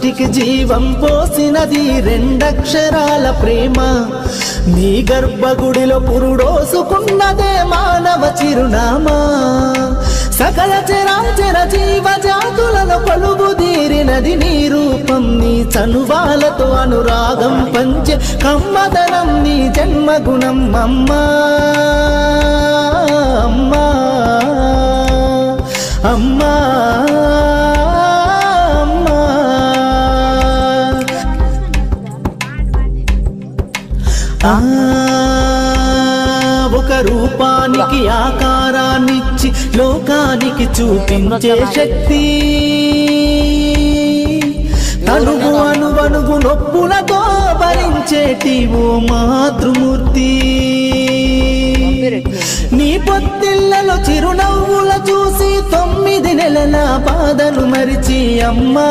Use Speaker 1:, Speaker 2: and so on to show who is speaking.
Speaker 1: సృష్టికి జీవం పోసినది రెండక్షరాల ప్రేమ నీ గర్భగుడిలో పురుడోసుకున్నదే మానవ చిరునామా సకల చరాచర జీవ జాతులను కొలువుదీరినది నీ రూపం నీ చనువాలతో అనురాగం పంచే కమ్మదనం నీ జన్మగుణం అమ్మా అమ్మా అమ్మా ఒక రూపానికి ఆకారాన్నిచ్చి లోకానికి చూపించే శక్తి తనుగు అనువనుగు నొప్పులతో భరించేటి ఓ మాతృమూర్తి నీ పొత్తిళ్లలో చిరునవ్వుల చూసి 9 నెలల బాధను మరిచి అమ్మా